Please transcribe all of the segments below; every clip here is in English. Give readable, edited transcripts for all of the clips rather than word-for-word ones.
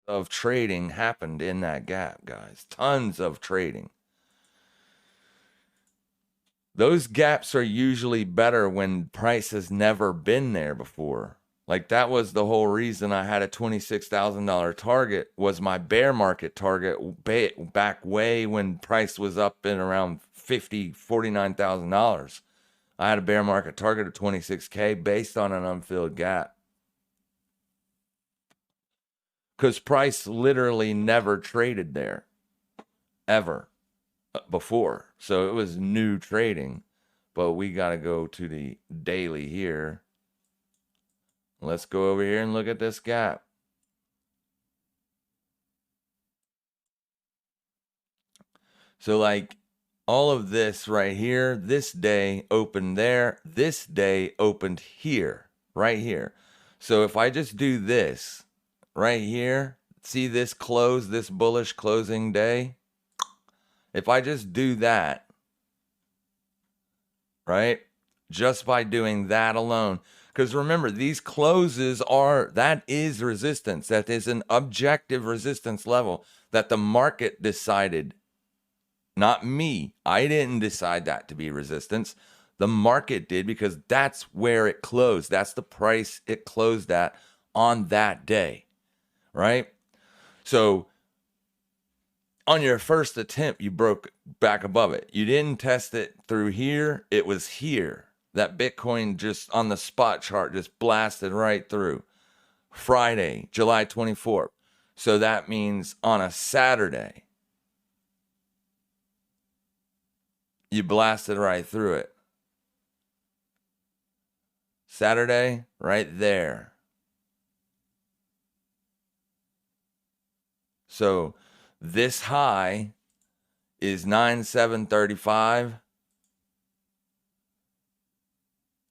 of trading happened in that gap, guys. Tons of trading. Those gaps are usually better when price has never been there before. Like that was the whole reason I had a $26,000 target, was my bear market target back way when price was up in around $49,000. I had a bear market target of 26K based on an unfilled gap. Because price literally never traded there, ever, before. So it was new trading. But we got to go to the daily here. Let's go over here and look at this gap. So like all of this right here, this day opened there, this day opened here, right here. So if I just do this right here, see this close, this bullish closing day? If I just do that, right? Just by doing that alone. Because remember, these closes that is resistance. That is an objective resistance level that the market decided. Not me. I didn't decide that to be resistance. The market did, because that's where it closed. That's the price it closed at on that day, right? So on your first attempt, you broke back above it. You didn't test it through here. It was here. That Bitcoin just on the spot chart just blasted right through. Friday, July 24th. So that means on a Saturday, you blasted right through it. Saturday, right there. So this high is 9,735.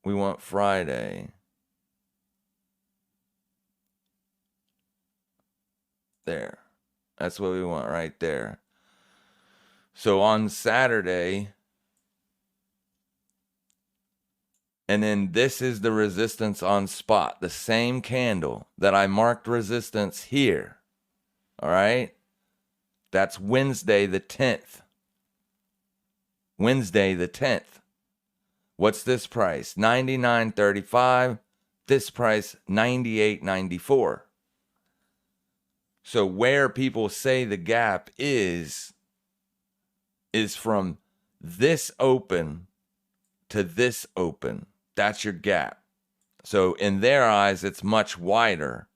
We want Friday. There. That's what we want right there. So on Saturday, and then this is the resistance on spot, the same candle that I marked resistance here. All right? That's Wednesday the 10th. Wednesday the 10th. What's this price? $99.35. This price, $98.94. So where people say the gap is from this open to this open. That's your gap. So in their eyes, it's much wider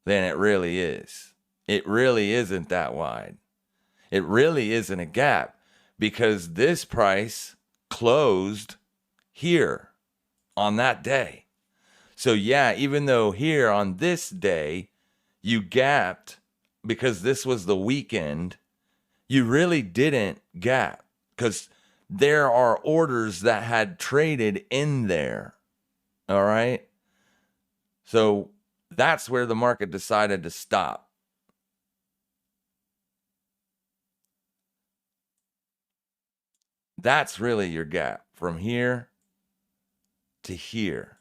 than it really is. It really isn't that wide. It really isn't a gap, because this price closed here on that day. So yeah, even though here on this day you gapped because this was the weekend, you really didn't gap, because there are orders that had traded in there. All right. So that's where the market decided to stop. That's really your gap from here to here.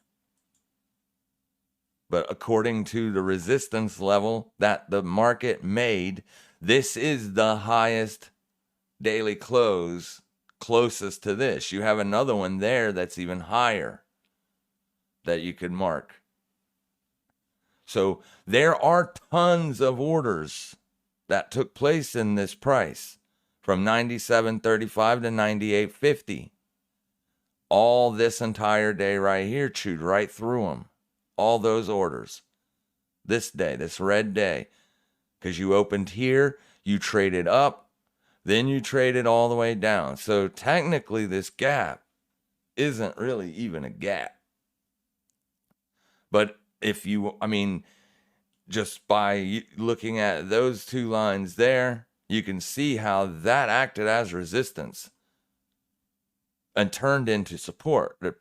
But according to the resistance level that the market made, this is the highest daily close closest to this. You have another one there that's even higher that you could mark. So there are tons of orders that took place in this price from 97.35 to 98.50. All this entire day right here, chewed right through them. All those orders. This day, this red day. Because you opened here, you traded up, then you traded all the way down. So technically this gap isn't really even a gap. But if you, just by looking at those two lines there, you can see how that acted as resistance and turned into support. The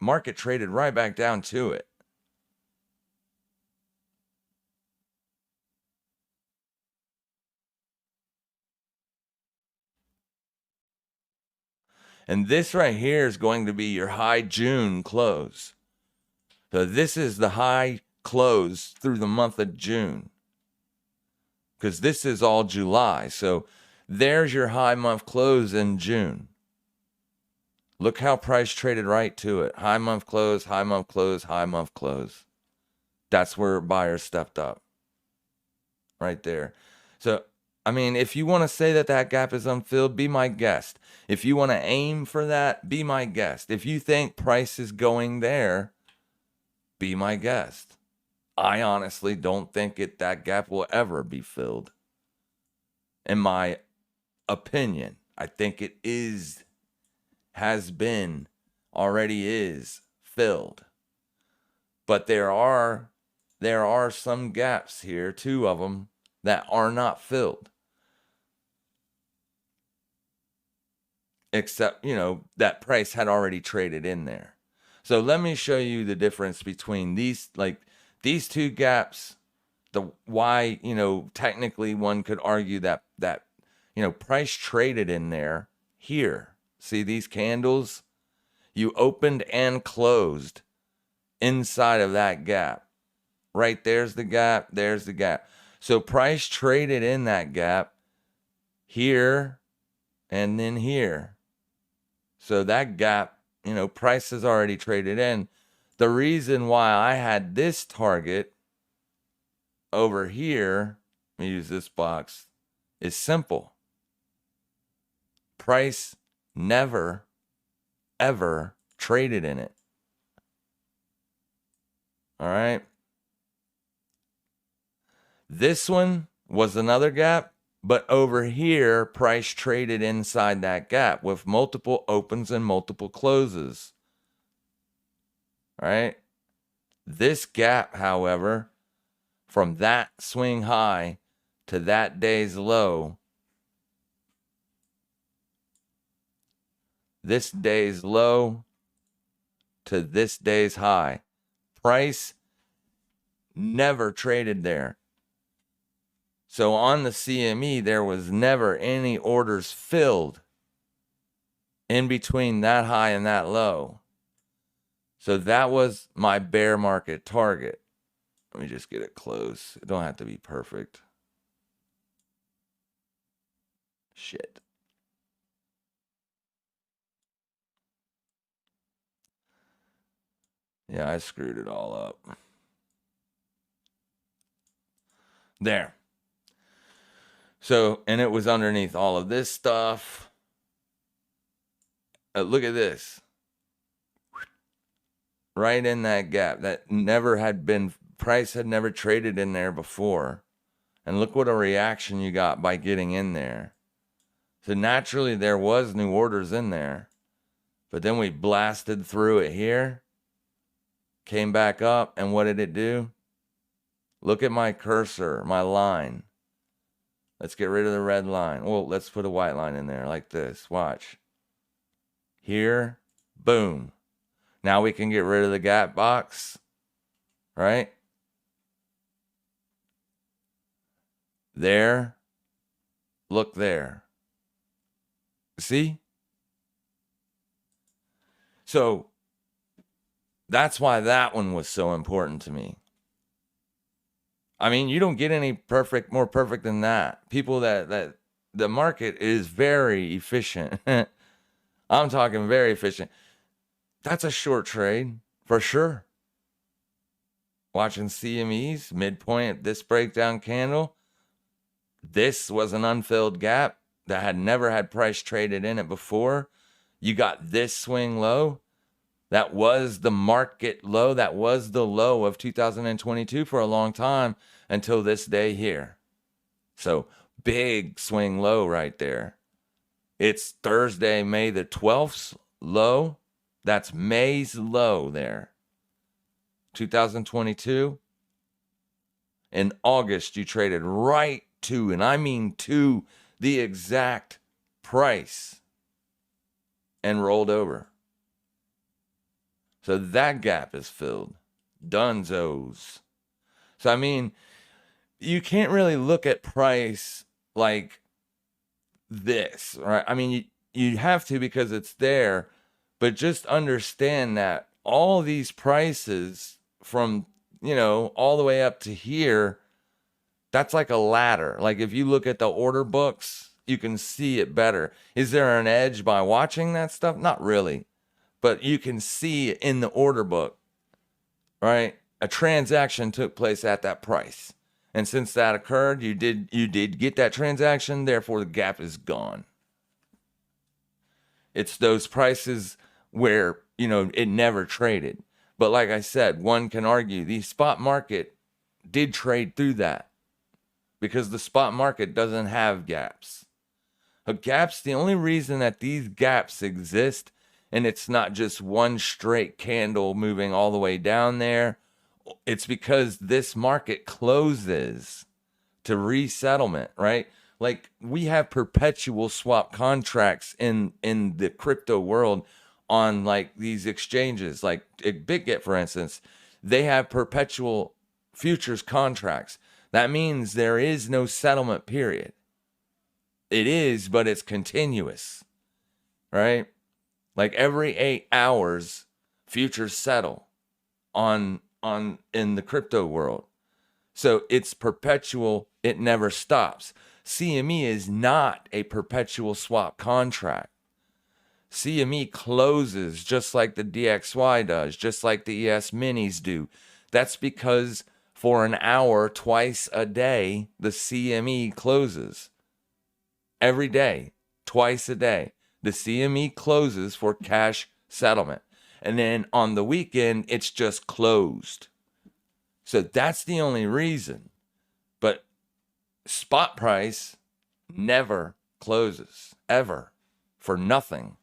market traded right back down to it. And this right here is going to be your high June close. So this is the high close through the month of June, because this is all July. So there's your high month close in June. Look how price traded right to it. High month close, high month close, high month close. That's where buyers stepped up. Right there. So, I mean, if you want to say that that gap is unfilled, be my guest. If you want to aim for that, be my guest. If you think price is going there, be my guest. I honestly don't think that gap will ever be filled. In my opinion, I think it has been, already is filled. But there are some gaps here, 2 of them, that are not filled. Except, that price had already traded in there. So let me show you the difference between these 2 gaps. Why, technically one could argue that price traded in there here. See these candles? You opened and closed inside of that gap. Right, there's the gap, there's the gap. So price traded in that gap here and then here. So that gap, price has already traded in. The reason why I had this target over here, let me use this box, is simple. Price never, ever traded in it. All right. This one was another gap, but over here, price traded inside that gap with multiple opens and multiple closes. All right. This gap, however, from that swing high to that day's low, this day's low to this day's high, price never traded there. So on the CME, there was never any orders filled in between that high and that low. So that was my bear market target. Let me just get it close. It don't have to be perfect. Shit. Yeah, I screwed it all up. There. So, and it was underneath all of this stuff. Look at this. Right in that gap. That never had been, price had never traded in there before. And look what a reaction you got by getting in there. So naturally there was new orders in there. But then we blasted through it here. Came back up, and what did it do? Look at my cursor, my line. Let's get rid of the red line. Well, let's put a white line in there like this. Watch. Here, boom. Now we can get rid of the gap box, right? There. Look there. See? So that's why that one was so important to me. I mean, you don't get any more perfect than that. People that the market is very efficient. I'm talking very efficient. That's a short trade for sure. Watching CMEs, midpoint, this breakdown candle. This was an unfilled gap that had never had price traded in it before. You got this swing low. That was the market low. That was the low of 2022 for a long time until this day here. So big swing low right there. It's Thursday, May the 12th low. That's May's low there. 2022. In August, you traded right to, and I mean to, the exact price and rolled over. So that gap is filled. Dunzos. So, I mean, you can't really look at price like this, right? I mean, you have to because it's there, but just understand that all these prices from all the way up to here, that's like a ladder. Like if you look at the order books, you can see it better. Is there an edge by watching that stuff? Not really. But you can see in the order book, right? A transaction took place at that price. And since that occurred, you did get that transaction, therefore the gap is gone. It's those prices where, it never traded. But like I said, one can argue the spot market did trade through that because the spot market doesn't have gaps. A gap's the only reason that these gaps exist, and it's not just one straight candle moving all the way down there. It's because this market closes to resettlement, right? Like we have perpetual swap contracts in the crypto world on like these exchanges, like BitGet, for instance. They have perpetual futures contracts. That means there is no settlement period. It is, but it's continuous, right? Like every 8 hours, futures settle on in the crypto world. So it's perpetual, it never stops. CME is not a perpetual swap contract. CME closes just like the DXY does, just like the ES minis do. That's because for an hour, twice a day, the CME closes. Every day, twice a day, the CME closes for cash settlement. And then on the weekend, it's just closed. So that's the only reason. But spot price never closes, ever, for nothing.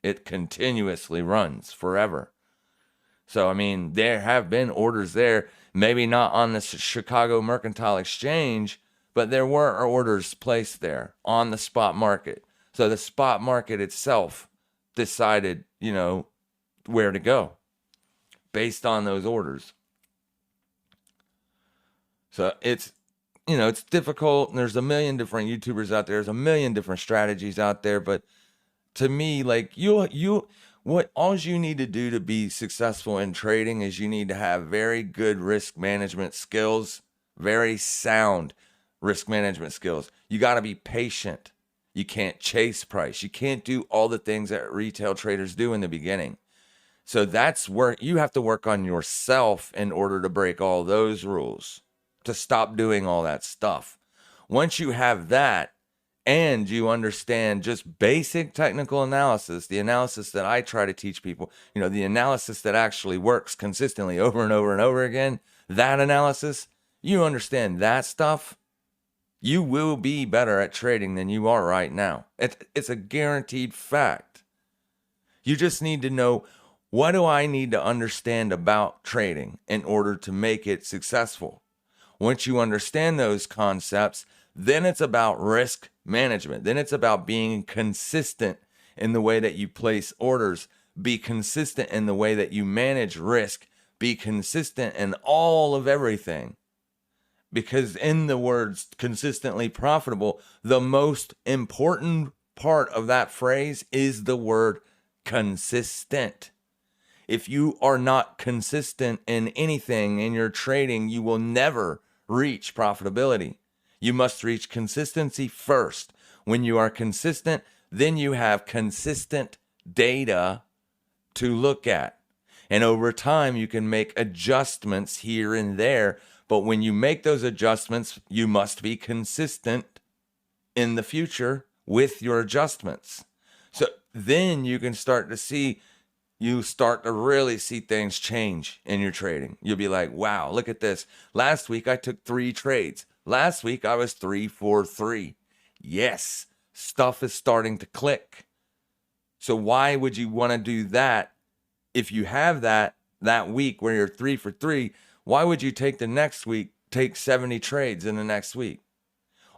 It continuously runs forever. So, there have been orders there, maybe not on the Chicago Mercantile Exchange, but there were orders placed there on the spot market. So the spot market itself decided, where to go based on those orders. So it's difficult. And there's a million different YouTubers out there. There's a million different strategies out there. But to me, like all you need to do to be successful in trading is you need to have very good risk management skills, very sound risk management skills. You got to be patient. You can't chase price. You can't do all the things that retail traders do in the beginning. So that's where you have to work on yourself in order to break all those rules, to stop doing all that stuff. Once you have that and you understand just basic technical analysis, the analysis that I try to teach people, the analysis that actually works consistently over and over and over again, that analysis, you understand that stuff, you will be better at trading than you are right now. It's a guaranteed fact. You just need to know, what do I need to understand about trading in order to make it successful? Once you understand those concepts, then it's about risk management. Then it's about being consistent in the way that you place orders. Be consistent in the way that you manage risk. Be consistent in all of everything. Because in the words consistently profitable, the most important part of that phrase is the word consistent. If you are not consistent in anything in your trading, you will never reach profitability. You must reach consistency first. When you are consistent, then you have consistent data to look at. And over time, you can make adjustments here and there. But when you make those adjustments, you must be consistent in the future with your adjustments. So then you can start to really see things change in your trading. You'll be like, wow, look at this. Last week, I took 3 trades. Last week, I was 3 for 3. Yes, stuff is starting to click. So why would you want to do that? If you have that week where you're 3 for 3, why would you take the next week, take 70 trades in the next week?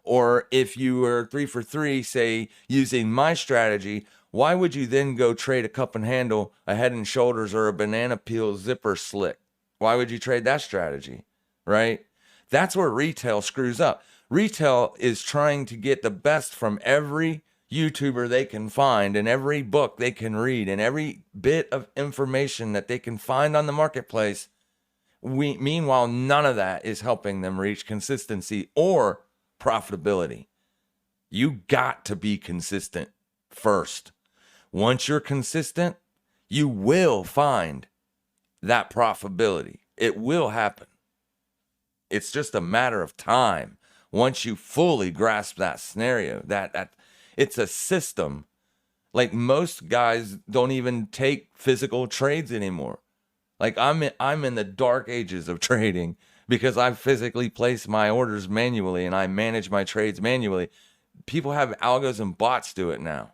Or if you were 3 for 3, say, using my strategy, why would you then go trade a cup and handle, a head and shoulders, or a banana peel zipper slick? Why would you trade that strategy, right? That's where retail screws up. Retail is trying to get the best from every YouTuber they can find and every book they can read and every bit of information that they can find on the marketplace, Meanwhile, none of that is helping them reach consistency or profitability. You got to be consistent first. Once you're consistent, you will find that profitability. It will happen. It's just a matter of time. Once you fully grasp that scenario, that it's a system. Like, most guys don't even take physical trades anymore. Like, I'm in the dark ages of trading because I physically place my orders manually and I manage my trades manually. People have algos and bots do it now.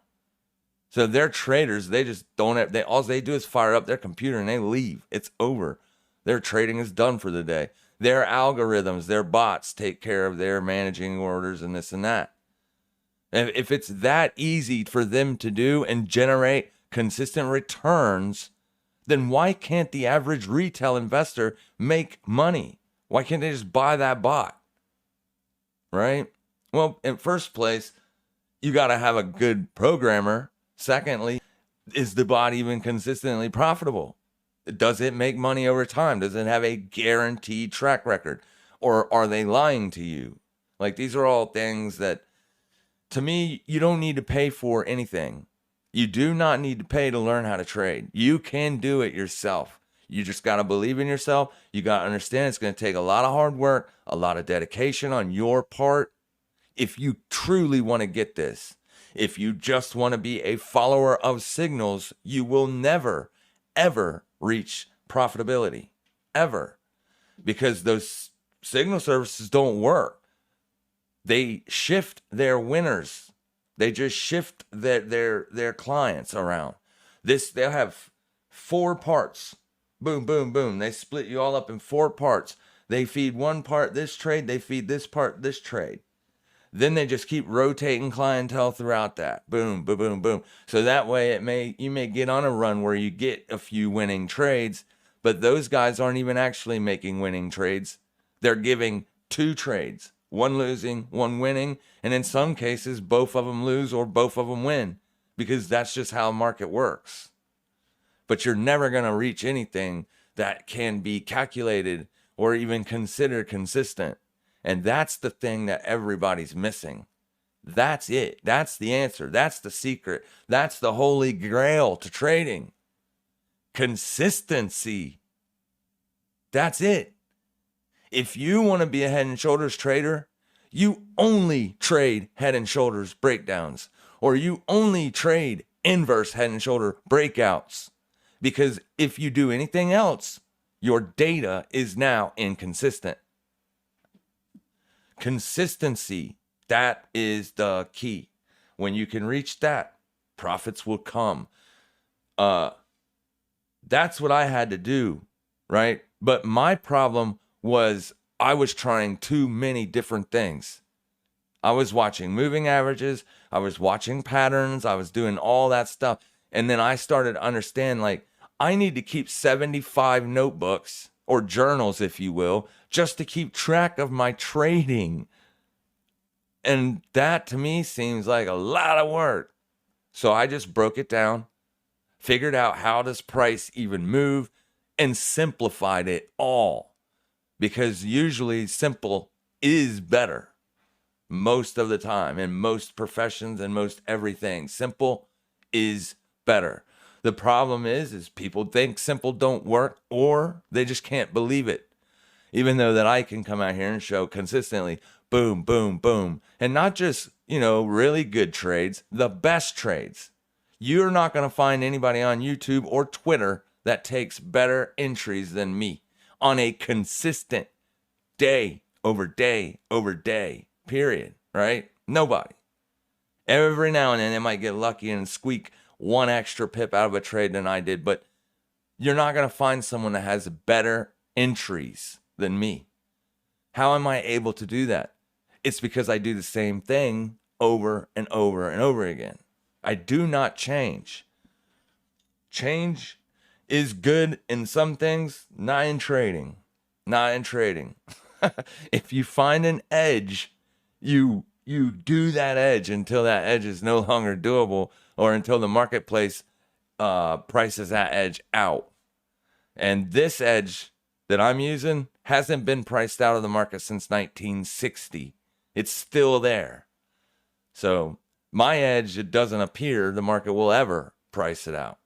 So they're traders. They just don't have, all they do is fire up their computer and they leave. It's over. Their trading is done for the day. Their algorithms, their bots take care of their managing orders and this and that. And if it's that easy for them to do and generate consistent returns, then why can't the average retail investor make money? Why can't they just buy that bot? Right? Well, in first place, you got to have a good programmer. Secondly, is the bot even consistently profitable? Does it make money over time? Does it have a guaranteed track record? Or are they lying to you? Like, these are all things that, to me, you don't need to pay for anything. You do not need to pay to learn how to trade. You can do it yourself. You just got to believe in yourself. You got to understand it's going to take a lot of hard work, a lot of dedication on your part. If you truly want to get this, if you just want to be a follower of signals, you will never, ever reach profitability, ever, because those signal services don't work. They shift their winners. They just shift their clients around. They'll have 4 parts. Boom, boom, boom. They split you all up in 4 parts. They feed one part this trade. They feed this part this trade. Then they just keep rotating clientele throughout that. Boom, boom, boom, boom. So that way you may get on a run where you get a few winning trades, but those guys aren't even actually making winning trades. They're giving 2 trades, one losing, one winning, and in some cases, both of them lose or both of them win, because that's just how the market works. But you're never going to reach anything that can be calculated or even considered consistent. And that's the thing that everybody's missing. That's it. That's the answer. That's the secret. That's the holy grail to trading. Consistency. That's it. If you want to be a head and shoulders trader, you only trade head and shoulders breakdowns, or you only trade inverse head and shoulder breakouts. Because if you do anything else, your data is now inconsistent. Consistency, that is the key. When you can reach that, profits will come. That's what I had to do, right? But my problem was I was trying too many different things. I was watching moving averages. I was watching patterns. I was doing all that stuff. And then I started to understand, like, I need to keep 75 notebooks or journals, if you will, just to keep track of my trading. And that to me seems like a lot of work. So I just broke it down, figured out how does price even move, and simplified it all. Because usually simple is better most of the time in most professions and most everything. Simple is better. The problem is people think simple don't work, or they just can't believe it. Even though that I can come out here and show consistently, boom, boom, boom. And not just, really good trades, the best trades. You're not going to find anybody on YouTube or Twitter that takes better entries than me on a consistent day over day over day, period, right? Nobody. Every now and then they might get lucky and squeak one extra pip out of a trade than I did, but you're not going to find someone that has better entries than me. How am I able to do that? It's because I do the same thing over and over and over again. I do not change. Change is good in some things, not in trading. Not in trading. If you find an edge, you do that edge until that edge is no longer doable, or until the marketplace prices that edge out. And this edge that I'm using hasn't been priced out of the market since 1960. It's still there. So my edge, it doesn't appear the market will ever price it out.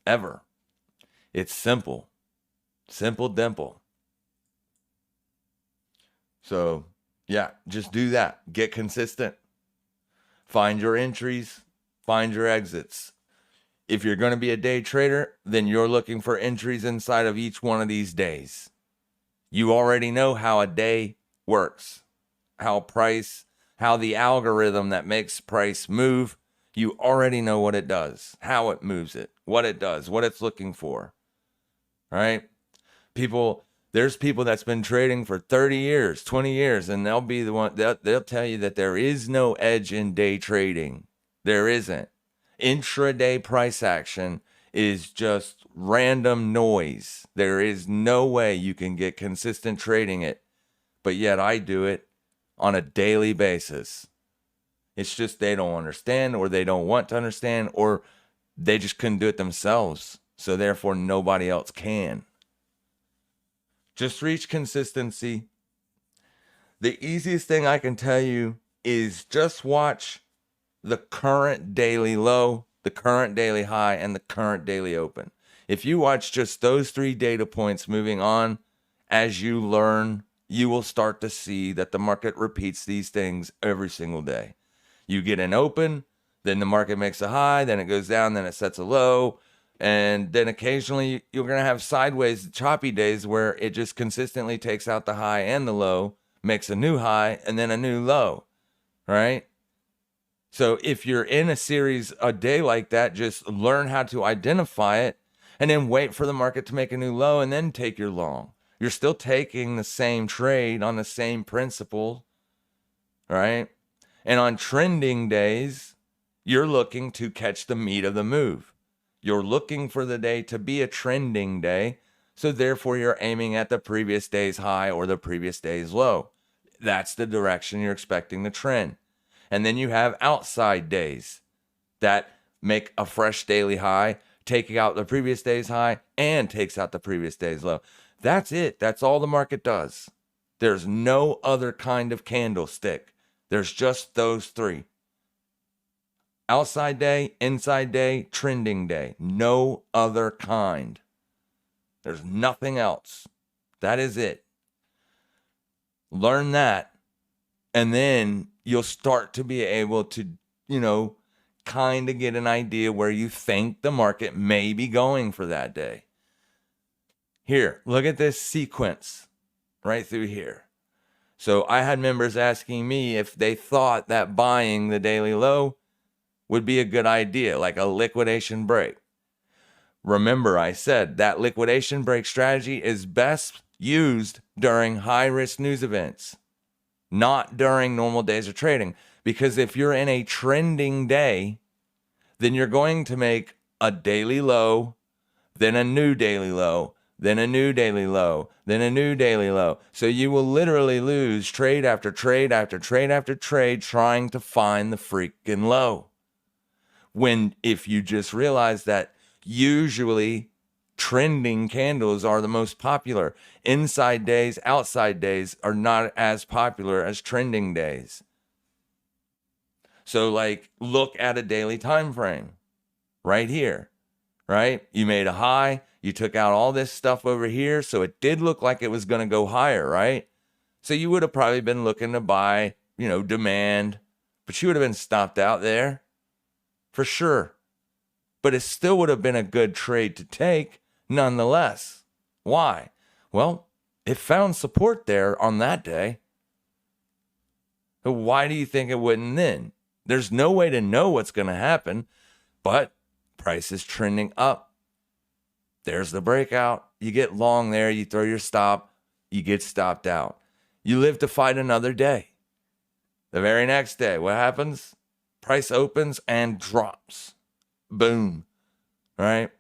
Ever. It's simple. Simple dimple. So yeah, just do that. Get consistent. Find your entries. Find your exits. If you're going to be a day trader, then you're looking for entries inside of each one of these days. You already know how a day works, how the algorithm that makes price move, you already know what it does, how it moves it, what it does, what it's looking for. All right? There's people that's been trading for 30 years, 20 years, and they'll be the one, they'll tell you that there is no edge in day trading. There isn't. Intraday price action is just random noise. There is no way you can get consistent trading it, but yet I do it on a daily basis. It's just they don't understand, or they don't want to understand, or they just couldn't do it themselves. So therefore nobody else can. Just reach consistency. The easiest thing I can tell you is just watch the current daily low, the current daily high, and the current daily open. If you watch just those 3 data points moving on, as you learn, you will start to see that the market repeats these things every single day. You get an open, then the market makes a high, then it goes down, then it sets a low, and then occasionally you're going to have sideways choppy days where it just consistently takes out the high and the low, makes a new high, and then a new low, right? So if you're in a series a day like that, just learn how to identify it and then wait for the market to make a new low and then take your long. You're still taking the same trade on the same principle, right? And on trending days, you're looking to catch the meat of the move. You're looking for the day to be a trending day, so therefore you're aiming at the previous day's high or the previous day's low. That's the direction you're expecting the trend. And then you have outside days that make a fresh daily high, taking out the previous day's high and takes out the previous day's low. That's it. That's all the market does. There's no other kind of candlestick. There's just those 3. Outside day, inside day, trending day. No other kind. There's nothing else. That is it. Learn that. And then you'll start to be able to, kind of get an idea where you think the market may be going for that day. Here, look at this sequence right through here. So I had members asking me if they thought that buying the daily low would be a good idea, like a liquidation break. Remember, I said that liquidation break strategy is best used during high-risk news events, not during normal days of trading. Because if you're in a trending day, then you're going to make a daily low, then a new daily low, then a new daily low, then a new daily low. So you will literally lose trade after trade after trade after trade trying to find the freaking low. When if you just realize that usually trending candles are the most popular. Inside days, outside days are not as popular as trending days. So look at a daily time frame right here, right? You made a high, you took out all this stuff over here, so it did look like it was going to go higher, right? So you would have probably been looking to buy, demand, but you would have been stopped out there for sure. But it still would have been a good trade to take nonetheless. Why? Well, it found support there on that day. So why do you think it wouldn't then? There's no way to know what's going to happen, but price is trending up. There's the breakout. You get long there, you throw your stop, you get stopped out. You live to fight another day. The very next day, what happens? Price opens and drops. Boom. Right?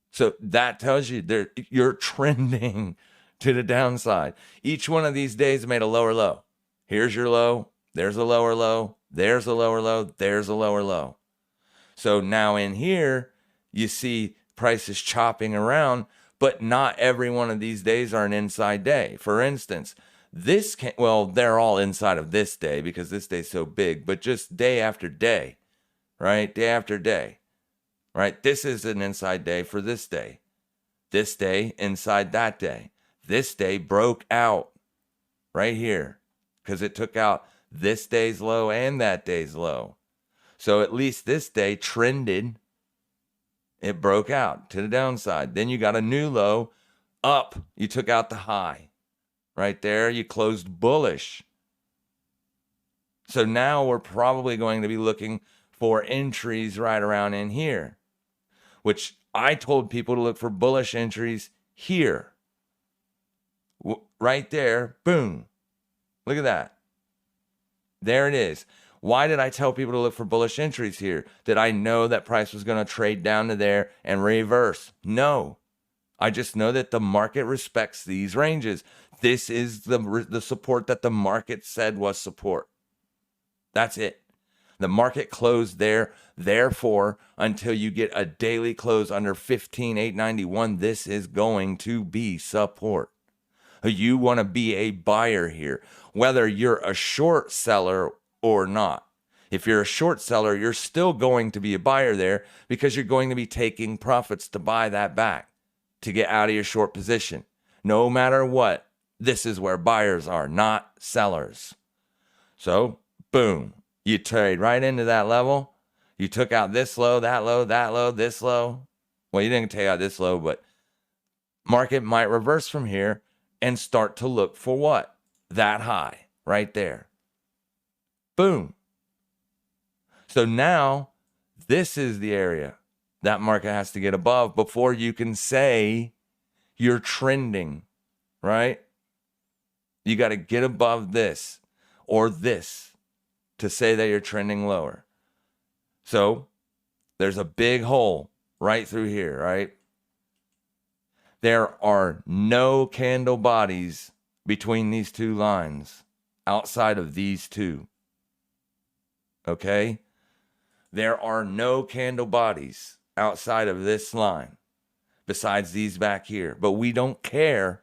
So that tells you you're trending to the downside. Each one of these days made a lower low. Here's your low. There's a lower low. There's a lower low. There's a lower low. So now in here, you see prices chopping around, But not every one of these days are an inside day. For instance, they're all inside of this day because this day's so big, but just day after day, right? Day after day, right? This is an inside day for this day. This day inside that day. This day broke out right here because it took out this day's low and that day's low. So at least this day trended. It broke out to the downside. Then you got a new low up. You took out the high. Right there, you closed bullish. So now we're probably going to be looking for entries right around in here, which I told people to look for bullish entries here. Right there, boom. Look at that. There it is. Why did I tell people to look for bullish entries here? Did I know that price was going to trade down to there and reverse? No. I just know that the market respects these ranges. This is the support that the market said was support. That's it. The market closed there. Therefore, until you get a daily close under 15,891, this is going to be support. You want to be a buyer here, whether you're a short seller or not. If you're a short seller, you're still going to be a buyer there because you're going to be taking profits to buy that back, to get out of your short position. No matter what, this is where buyers are, not sellers. So, boom, you trade right into that level. You took out this low, that low, that low, this low. Well, you didn't take out this low, but market might reverse from here and start to look for what? That high right there. Boom. So now this is the area that market has to get above before you can say you're trending, right? You got to get above this or this to say that you're trending lower. So there's a big hole right through here, right? There are no candle bodies between these two lines outside of these two. Okay? There are no candle bodies outside of this line besides these back here. But we don't care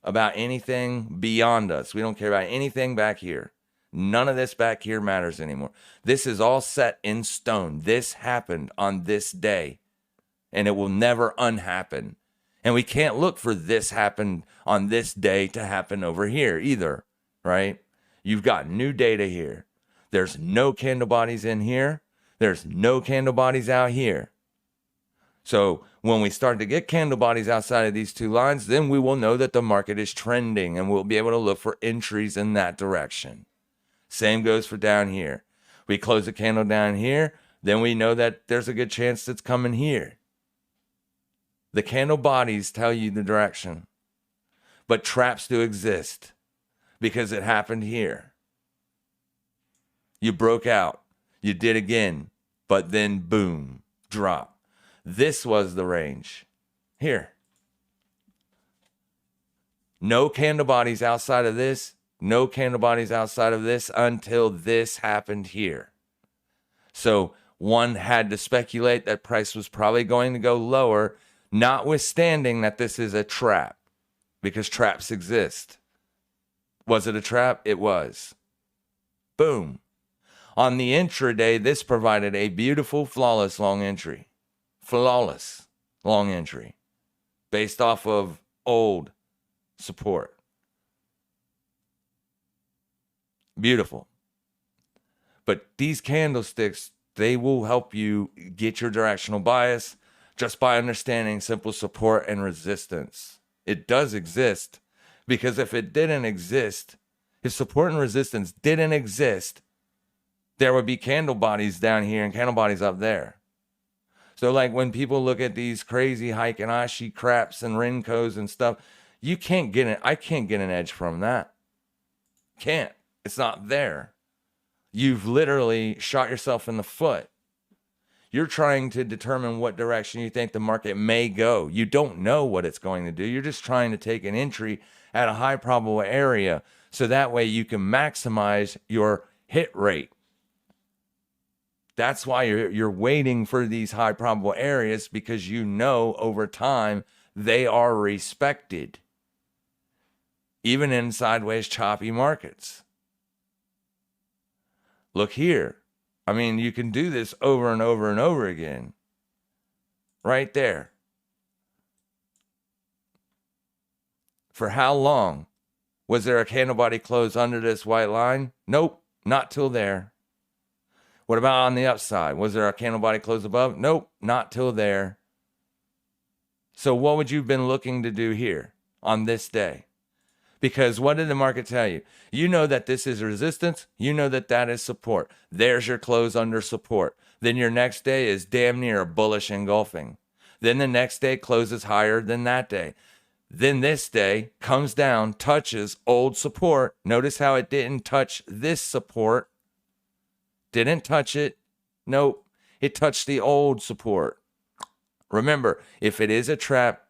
about anything beyond us. We don't care about anything back here. None of this back here matters anymore. This is all set in stone. This happened on this day, and it will never unhappen. And we can't look for this happened on this day to happen over here either, right? You've got new data here. There's no candle bodies in here. There's no candle bodies out here. So when we start to get candle bodies outside of these two lines, then we will know that the market is trending and we'll be able to look for entries in that direction. Same goes for down here. We close a candle down here, then we know that there's a good chance it's coming here. The candle bodies tell you the direction, but traps do exist because it happened here. You broke out, you did again, but then boom, drop. This was the range here. No candle bodies outside of this, no candle bodies outside of this until this happened here. So one had to speculate that price was probably going to go lower, notwithstanding that this is a trap, because traps exist. Was it a trap? It was. Boom. On the intraday, this provided a beautiful, flawless long entry. Flawless long entry based off of old support. Beautiful. But these candlesticks, they will help you get your directional bias just by understanding simple support and resistance. It does exist, because if it didn't exist, if support and resistance didn't exist, there would be candle bodies down here and candle bodies up there. So like when people look at these crazy Heiken-Ashi craps and Rinkos and stuff, I can't get an edge from that. Can't. It's not there. You've literally shot yourself in the foot. You're trying to determine what direction you think the market may go. You don't know what it's going to do. You're just trying to take an entry at a high probable area so that way you can maximize your hit rate. That's why you're waiting for these high probable areas, because you know over time they are respected, even in sideways choppy markets. Look here. I mean, you can do this over and over and over again. Right there. For how long? Was there a candle body close under this white line? Nope, not till there. What about on the upside? Was there a candle body close above? Nope, not till there. So what would you have been looking to do here on this day? Because what did the market tell you? You know that this is resistance. You know that that is support. There's your close under support. Then your next day is damn near bullish engulfing. Then the next day closes higher than that day. Then this day comes down, touches old support. Notice how it didn't touch this support. Didn't touch it. Nope. It touched the old support. Remember, if it is a trap,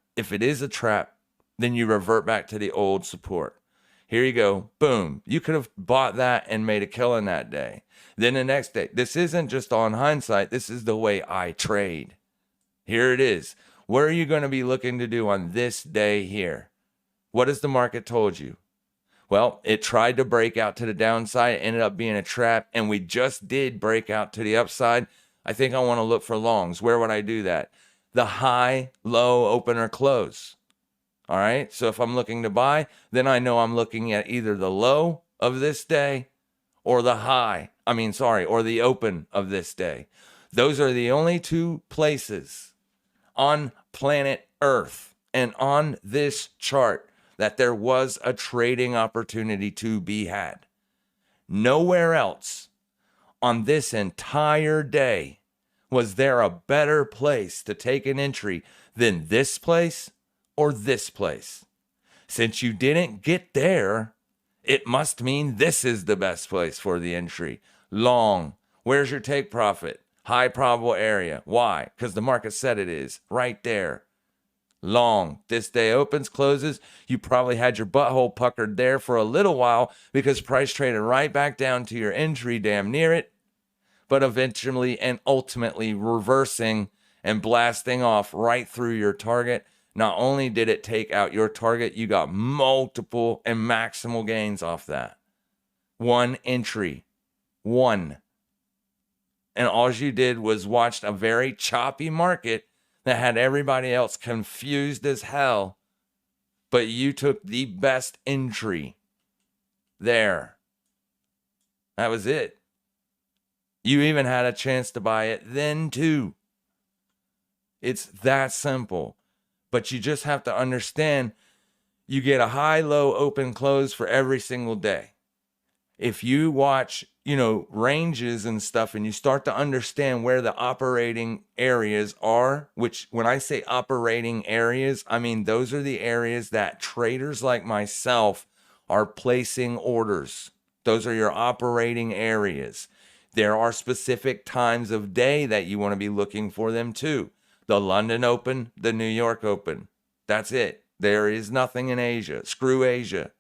then you revert back to the old support. Here you go. Boom. You could have bought that and made a killing that day. Then the next day. This isn't just on hindsight. This is the way I trade. Here it is. What are you going to be looking to do on this day here? What has the market told you? Well, it tried to break out to the downside, ended up being a trap, and we just did break out to the upside. I think I want to look for longs. Where would I do that? The high, low, open, or close. All right, so if I'm looking to buy, then I know I'm looking at either the low of this day or the or the open of this day. Those are the only two places on planet Earth and on this chart that there was a trading opportunity to be had. Nowhere else on this entire day was there a better place to take an entry than this place or this place. Since you didn't get there, it must mean this is the best place for the entry. Long. Where's your take profit? High probable area. Why? Because the market said it is. Right there. Long. This day opens, closes. You probably had your butthole puckered there for a little while because price traded right back down to your entry, damn near it, but eventually and ultimately reversing and blasting off right through your target. Not only did it take out your target, you got multiple and maximal gains off that. One entry. One. And all you did was watch a very choppy market that had everybody else confused as hell. But you took the best entry there. That was it. You even had a chance to buy it then too. It's that simple. But you just have to understand you get a high, low, open, close for every single day. If you watch, ranges and stuff, and you start to understand where the operating areas are, which when I say operating areas, I mean those are the areas that traders like myself are placing orders. Those are your operating areas. There are specific times of day that you want to be looking for them too. The London Open, the New York Open. That's it. There is nothing in Asia. Screw Asia.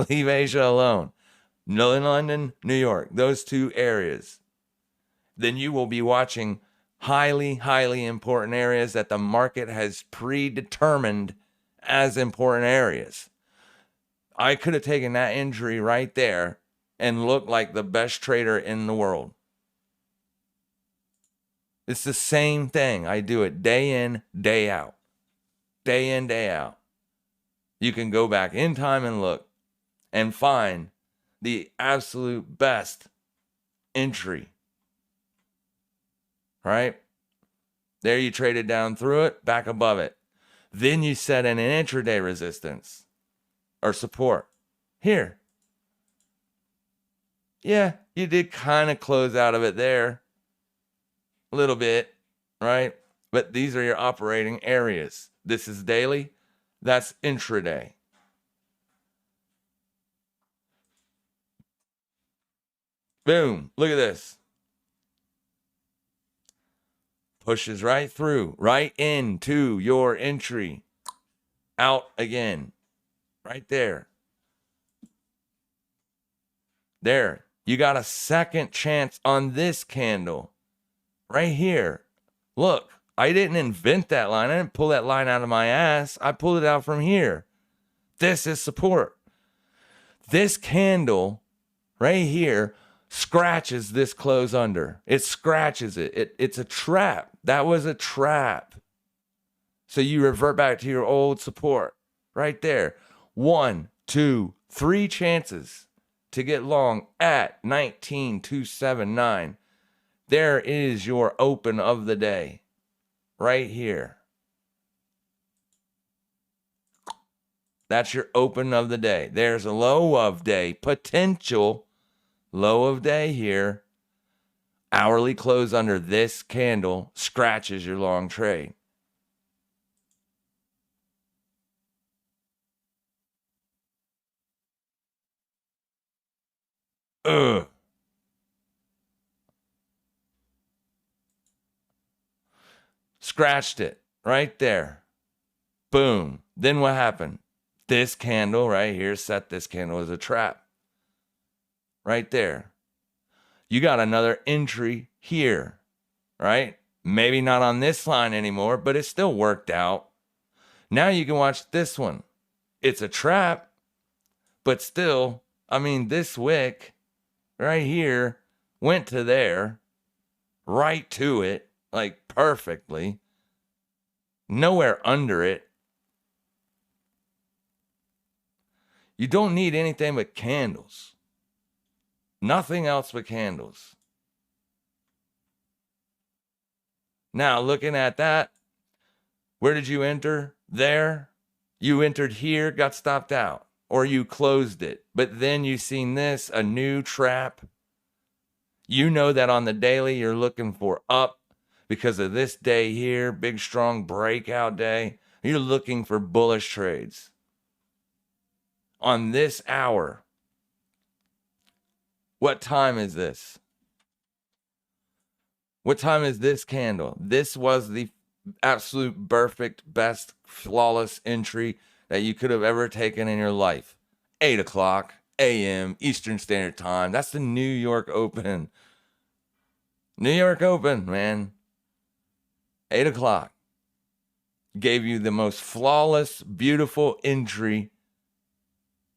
Leave Asia alone. London, New York, those two areas. Then you will be watching highly, highly important areas that the market has predetermined as important areas. I could have taken that entry right there and looked like the best trader in the world. It's the same thing. I do it day in, day out. Day in, day out. You can go back in time and look and find the absolute best entry. Right? There you traded down through it, back above it. Then you set in an intraday resistance or support. Here. Yeah, you did kind of close out of it there. A little bit, right? But these are your operating areas. This is daily. That's intraday. Boom. Look at this. Pushes right through, right into your entry. Out again. Right there. There. You got a second chance on this candle. Right here. Look, I didn't invent that line. I didn't pull that line out of my ass. I pulled it out from here. This is support. This candle right here scratches this close under. It scratches it. It's a trap. That was a trap. So you revert back to your old support right there. 1, 2, 3 chances to get long at 19,279. There is your open of the day right here. That's your open of the day. There's a low of day, potential low of day here. Hourly close under this candle scratches your long trade. Ugh. Scratched it right there. Boom. Then what happened? This candle right here set this candle as a trap. Right there. You got another entry here, right? Maybe not on this line anymore, but it still worked out. Now you can watch this one. It's a trap, but still, I mean, this wick right here went to there, right to it, like perfectly. Nowhere under it. You don't need anything but candles. Nothing else but candles. Now, looking at that, where did you enter? There. You entered here, got stopped out, or you closed it. But then you seen this, a new trap. You know that on the daily you're looking for up because of this day here, big, strong breakout day. You're looking for bullish trades. On this hour, what time is this? What time is this candle? This was the absolute perfect, best, flawless entry that you could have ever taken in your life. 8 o'clock a.m. Eastern Standard Time. That's the New York Open. New York Open, man. 8 o'clock. Gave you the most flawless, beautiful entry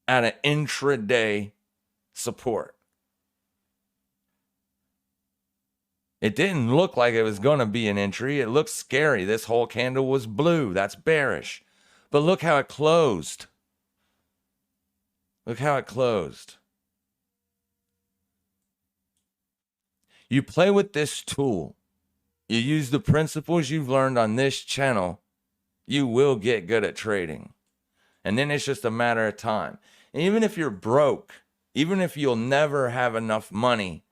at an intraday support. It didn't look like it was going to be an entry. It looked scary. This whole candle was blue. That's bearish. But look how it closed. Look how it closed. You play with this tool. You use the principles you've learned on this channel. You will get good at trading. And then it's just a matter of time. And even if you're broke, even if you'll never have enough money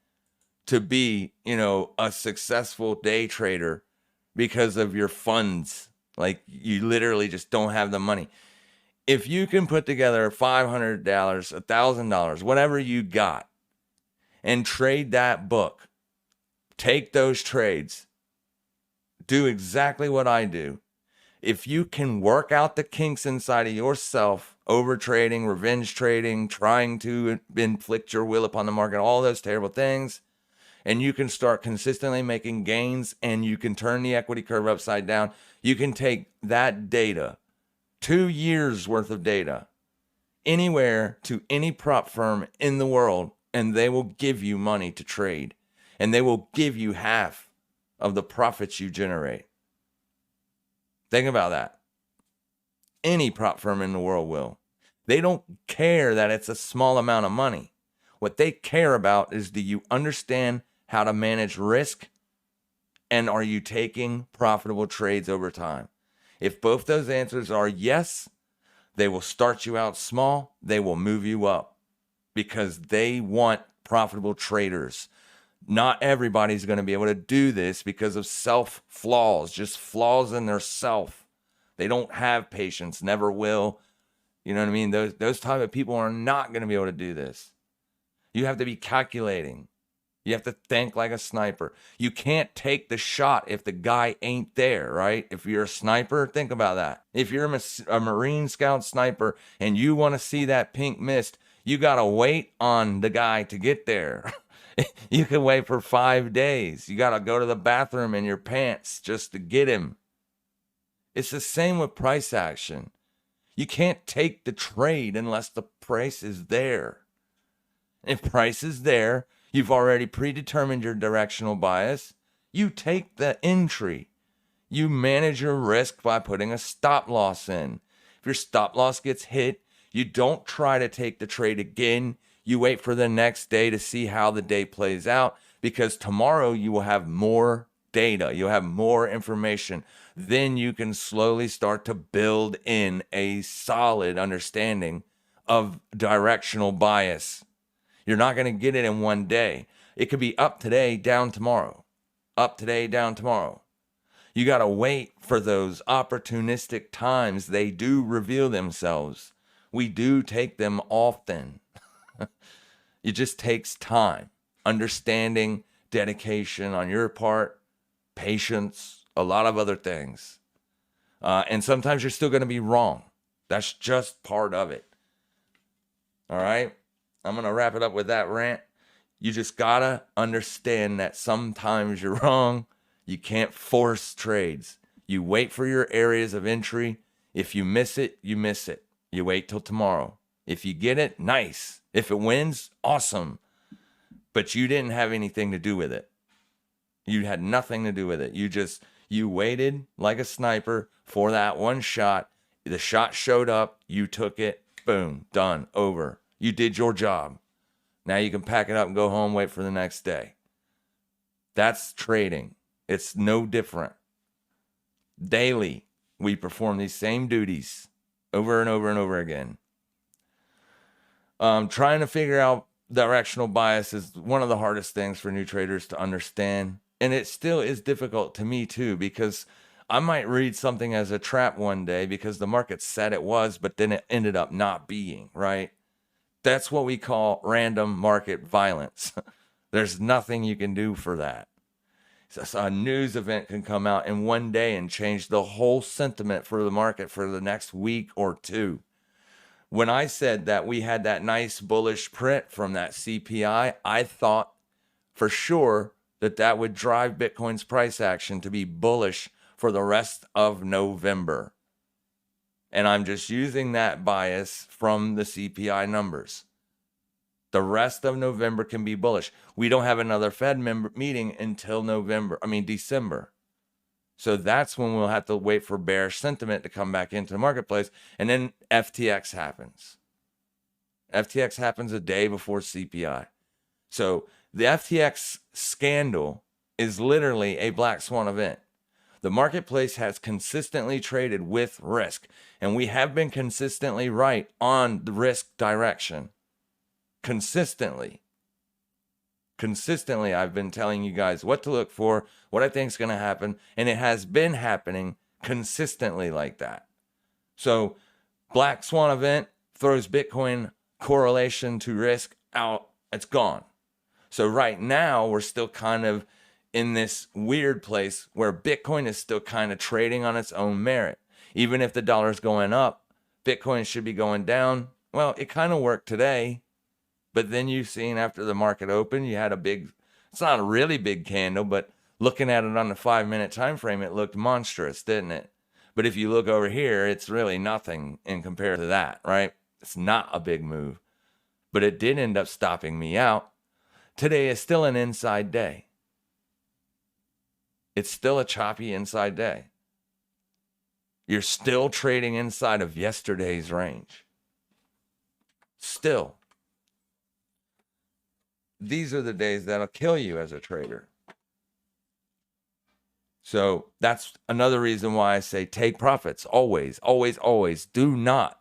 to be, a successful day trader because of your funds, like you literally just don't have the money. If you can put together $500, $1,000, whatever you got, and trade that book, take those trades, do exactly what I do. If you can work out the kinks inside of yourself, over trading, revenge trading, trying to inflict your will upon the market, all those terrible things, and you can start consistently making gains and you can turn the equity curve upside down, you can take that data, 2 years worth of data, anywhere to any prop firm in the world, and they will give you money to trade. And they will give you half of the profits you generate. Think about that. Any prop firm in the world will. They don't care that it's a small amount of money. What they care about is, do you understand how to manage risk? And are you taking profitable trades over time? If both those answers are yes, they will start you out small. They will move you up because they want profitable traders. Not everybody's going to be able to do this because of self flaws, just flaws in their self. They don't have patience, never will. You know what I mean? Those type of people are not going to be able to do this. You have to be calculating. You have to think like a sniper. You can't take the shot if the guy ain't there, right? If you're a sniper, think about that. If you're a Marine Scout sniper and you want to see that pink mist, you got to wait on the guy to get there. You can wait for 5 days. You got to go to the bathroom in your pants just to get him. It's the same with price action. You can't take the trade unless the price is there. If price is there, you've already predetermined your directional bias. You take the entry. You manage your risk by putting a stop loss in. If your stop loss gets hit, you don't try to take the trade again. You wait for the next day to see how the day plays out, because tomorrow you will have more data. You'll have more information. Then you can slowly start to build in a solid understanding of directional bias. You're not going to get it in one day. It could be up today, down tomorrow. Up today, down tomorrow. You got to wait for those opportunistic times. They do reveal themselves. We do take them often. It just takes time, understanding, dedication on your part, patience, a lot of other things. And sometimes you're still going to be wrong. That's just part of it. All right? I'm going to wrap it up with that rant. You just got to understand that sometimes you're wrong. You can't force trades. You wait for your areas of entry. If you miss it, you miss it. You wait till tomorrow. If you get it, nice. If it wins, awesome. But you didn't have anything to do with it. You had nothing to do with it. You waited like a sniper for that one shot. The shot showed up. You took it. Boom. Done. Over. You did your job. Now you can pack it up and go home, wait for the next day. That's trading. It's no different. Daily, we perform these same duties over and over and over again. Trying to figure out directional bias is one of the hardest things for new traders to understand. And it still is difficult to me too, because I might read something as a trap one day because the market said it was, but then it ended up not being, right? That's what we call random market violence. There's nothing you can do for that. So a news event can come out in one day and change the whole sentiment for the market for the next week or two. When I said that we had that nice bullish print from that CPI, I thought for sure that would drive Bitcoin's price action to be bullish for the rest of November. And I'm just using that bias from the CPI numbers. The rest of November can be bullish. We don't have another Fed meeting until December. So that's when we'll have to wait for bearish sentiment to come back into the marketplace. And then FTX happens. FTX happens a day before CPI. So the FTX scandal is literally a black swan event. The marketplace has consistently traded with risk, and we have been consistently right on the risk direction. Consistently, I've been telling you guys what to look for, what I think is going to happen, and it has been happening consistently like that. So, black swan event throws Bitcoin correlation to risk out. It's gone. So right now, we're still kind of in this weird place where Bitcoin is still kind of trading on its own merit. Even if the dollar's going up, Bitcoin should be going down. Well, it kind of worked today, but then you've seen after the market opened, you had it's not a really big candle, but looking at it on the 5-minute time frame, it looked monstrous, didn't it? But if you look over here, it's really nothing in comparison to that, right? It's not a big move, but it did end up stopping me out. Today is still an inside day. It's still a choppy inside day. You're still trading inside of yesterday's range. Still. These are the days that'll kill you as a trader. So that's another reason why I say take profits. Always, always, always. Do not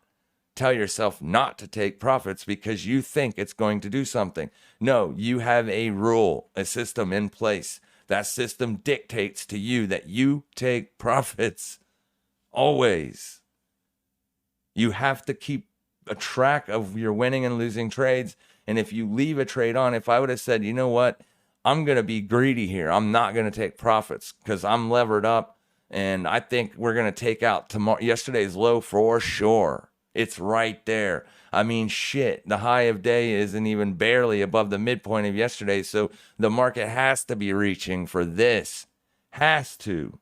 tell yourself not to take profits because you think it's going to do something. No, you have a rule, a system in place. That system dictates to you that you take profits. Always. You have to keep a track of your winning and losing trades. And if you leave a trade on, if I would have said, you know what, I'm going to be greedy here. I'm not going to take profits because I'm levered up and I think we're going to take out yesterday's low for sure. It's right there. I mean, shit, the high of day isn't even barely above the midpoint of yesterday. So the market has to be reaching for this. Has to.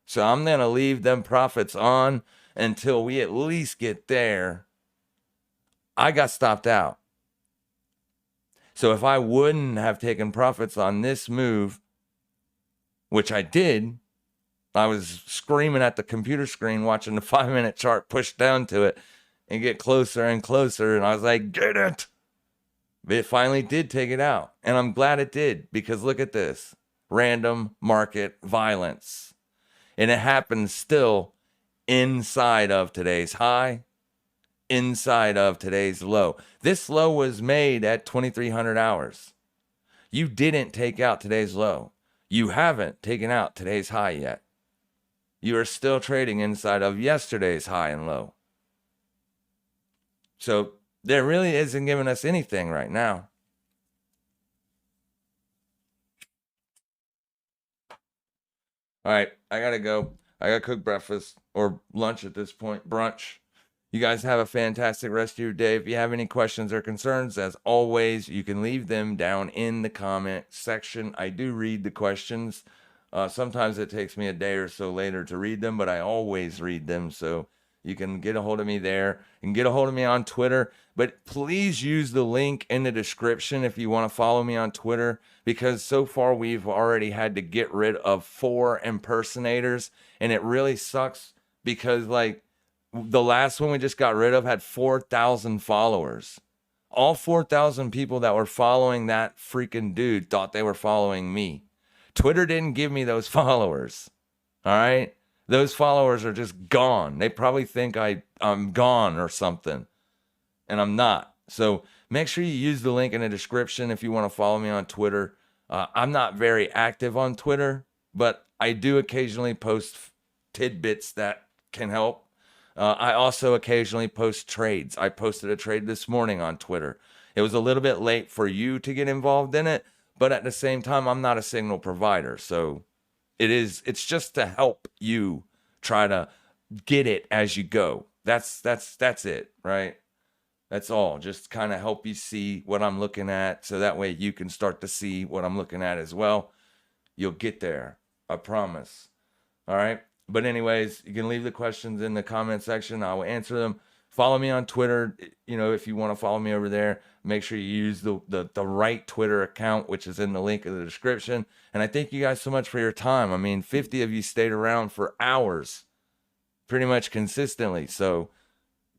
So I'm going to leave them profits on until we at least get there. I got stopped out. So if I wouldn't have taken profits on this move, which I did, I was screaming at the computer screen watching the 5-minute chart push down to it and get closer and closer. And I was like, get it. It finally did take it out. And I'm glad it did, because look at this. Random market violence. And it happens still inside of today's high, inside of today's low. This low was made at 2,300 hours. You didn't take out today's low. You haven't taken out today's high yet. You are still trading inside of yesterday's high and low. So there really isn't giving us anything right now. All right, I got to go. I got to cook breakfast or lunch at this point, brunch. You guys have a fantastic rest of your day. If you have any questions or concerns, as always, you can leave them down in the comment section. I do read the questions. Sometimes it takes me a day or so later to read them, but I always read them. So you can get a hold of me there. You can get a hold of me on Twitter. But please use the link in the description if you want to follow me on Twitter, because so far we've already had to get rid of 4 impersonators. And it really sucks because, like, the last one we just got rid of had 4,000 followers. All 4,000 people that were following that freaking dude thought they were following me. Twitter didn't give me those followers. All right? Those followers are just gone. They probably think I'm gone or something. And I'm not. So make sure you use the link in the description if you want to follow me on Twitter. I'm not very active on Twitter, but I do occasionally post tidbits that can help. I also occasionally post trades. I posted a trade this morning on Twitter. It was a little bit late for you to get involved in it, but at the same time, I'm not a signal provider. So it's just to help you try to get it as you go. That's it, right? That's all. Just kind of help you see what I'm looking at, so that way you can start to see what I'm looking at as well. You'll get there. I promise. All right. But anyways, you can leave the questions in the comment section. I will answer them. Follow me on Twitter. You know, if you want to follow me over there, make sure you use the right Twitter account, which is in the link in the description. And I thank you guys so much for your time. I mean, 50 of you stayed around for hours, pretty much consistently. So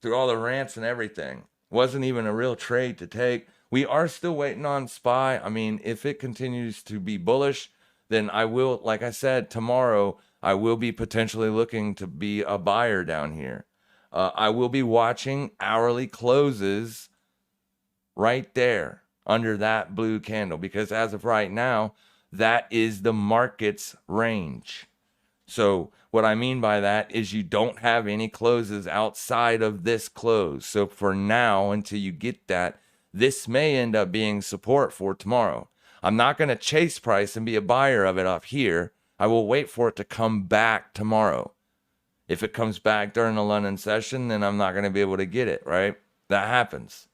through all the rants and everything, wasn't even a real trade to take. We are still waiting on SPY. I mean, if it continues to be bullish, then I will, like I said, tomorrow, I will be potentially looking to be a buyer down here. I will be watching hourly closes right there under that blue candle, because as of right now, that is the market's range. So what I mean by that is you don't have any closes outside of this close. So for now, until you get that, this may end up being support for tomorrow. I'm not going to chase price and be a buyer of it up here. I will wait for it to come back tomorrow. If it comes back during the London session, then I'm not going to be able to get it, right? That happens.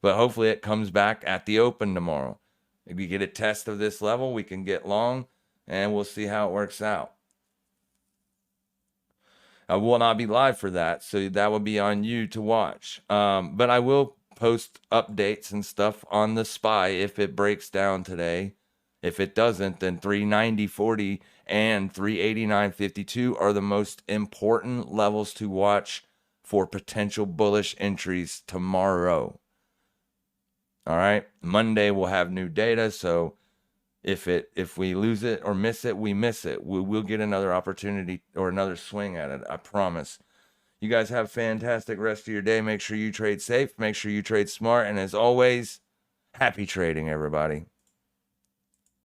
But hopefully it comes back at the open tomorrow. If we get a test of this level, we can get long, and we'll see how it works out. I will not be live for that, so that will be on you to watch. But I will post updates and stuff on the SPY if it breaks down today. If it doesn't, then 390.40 and 389.52 are the most important levels to watch for potential bullish entries tomorrow. All right. Monday we'll have new data, so if we lose it or miss it, we miss it. We'll get another opportunity or another swing at it. I promise. You guys have a fantastic rest of your day. Make sure you trade safe. Make sure you trade smart. And as always, happy trading, everybody.